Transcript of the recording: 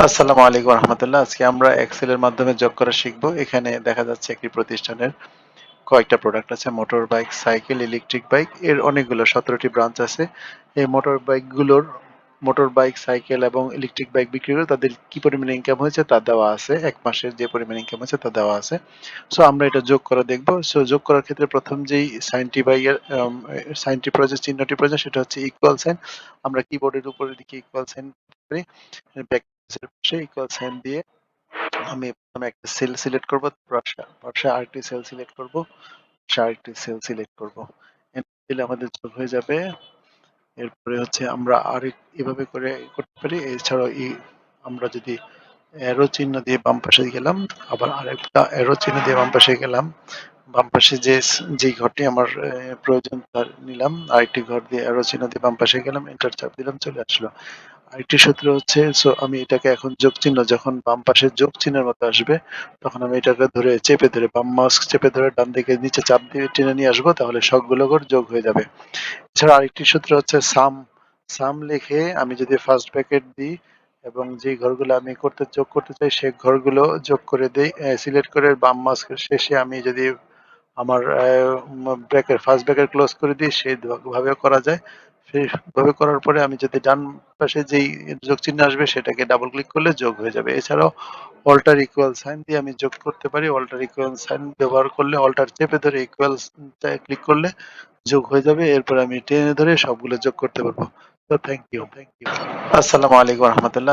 আসসালামু আলাইকুম রহমতুল্লাহ। আজকে আমরা এক্সেল এর মাধ্যমে যোগ করা শিখবো। এখানে দেখা যাচ্ছে একটি প্রতিষ্ঠানের কয়েকটা প্রোডাক্ট আছে, motor bike, cycle, electric bike, এর অনেকগুলো 17টি ব্রাঞ্চ আছে। এই মোটর বাইক, সাইকেল এবং ইলেকট্রিক বাইক বিক্রি করে তাদের কি পরিমাণে ইনকাম হয়েছে তা দেওয়া আছে। এক মাসের যে পরিমাণ ইনকাম হয়েছে তা দেওয়া আছে। সো আমরা এটা যোগ করে দেখবো। সো যোগ করার ক্ষেত্রে প্রথম যেই সাইনটি প্রয়োজন, চিহ্নটি প্রয়োজন, সেটা হচ্ছে ইকুয়াল সাইন। আমরা কিবোর্ডের উপরের দিকে ইকুয়াল সাইন করি, ব্যাক পাশে ইকুয়াল সাইন দিয়ে আমি প্রথমে একটা সেল সিলেক্ট করবো, পাশে আরেকটি সেল সিলেক্ট করবো, পাশে আরেকটি সেল সিলেক্ট করবো। এন্টার দিলে আমাদের যোগ হয়ে যাবে। এরপরে হচ্ছে আমরা এভাবে করে করতে পারি। এছাড়াও আমরা যদি অ্যারো চিহ্ন দিয়ে বাম পাশে গেলাম, আবার আরেকটা অ্যারো চিহ্ন দিয়ে বাম পাশে গেলাম, বাম পাশে যে ঘরটি আমার প্রয়োজন তার নিলাম, আরেকটি ঘর দিয়ে অ্যারো চিহ্ন দিয়ে বাম পাশে গেলাম, এন্টার চাপ দিলাম, চলে আসলো। আরেকটি সূত্র হচ্ছে, সো আমি এটাকে এখন যোগ চিহ্ন যখন বাম পাশে যোগ চিহ্নের মতো আসবে, তখন আমি এটাকে চেপে ধরে বাম মাউস চেপে ধরে ডান দিকে নিচে চাপ দিয়ে টেনে নিয়ে আসবো, তাহলে সবগুলো ঘর যোগ হয়ে যাবে। এছাড়া আরেকটি সূত্র হচ্ছে সাম লিখে আমি যদি ফার্স্ট ব্র্যাকেট দিই এবং যে ঘরগুলো আমি যোগ করতে চাই সেই ঘরগুলো যোগ করে দিই, সিলেক্ট করে বাম মাউস শেষে আমি যদি আমার ব্র্যাকেট ফার্স্ট ব্র্যাকেট ক্লোজ করে দিই, সেইভাবে করা যায়। সেইভাবে করার পরে আমি যদি ডান পাশে যেই যোগ চিহ্ন আসবে সেটাকে ডাবল ক্লিক করলে যোগ হয়ে যাবে। এছাড়াও অল্টার ইকুয়াল সাইন দিয়ে আমি যোগ করতে পারি। অল্টার ইকুয়াল সাইন ব্যবহার করলে, অল্টার চেপে ধরে ইকুয়াল ক্লিক করলে যোগ হয়ে যাবে। এরপর আমি টেনে ধরে সবগুলো যোগ করতে পারবো। তো থ্যাংক ইউ। আসসালামু আলাইকুম রহমতুল্লাহ।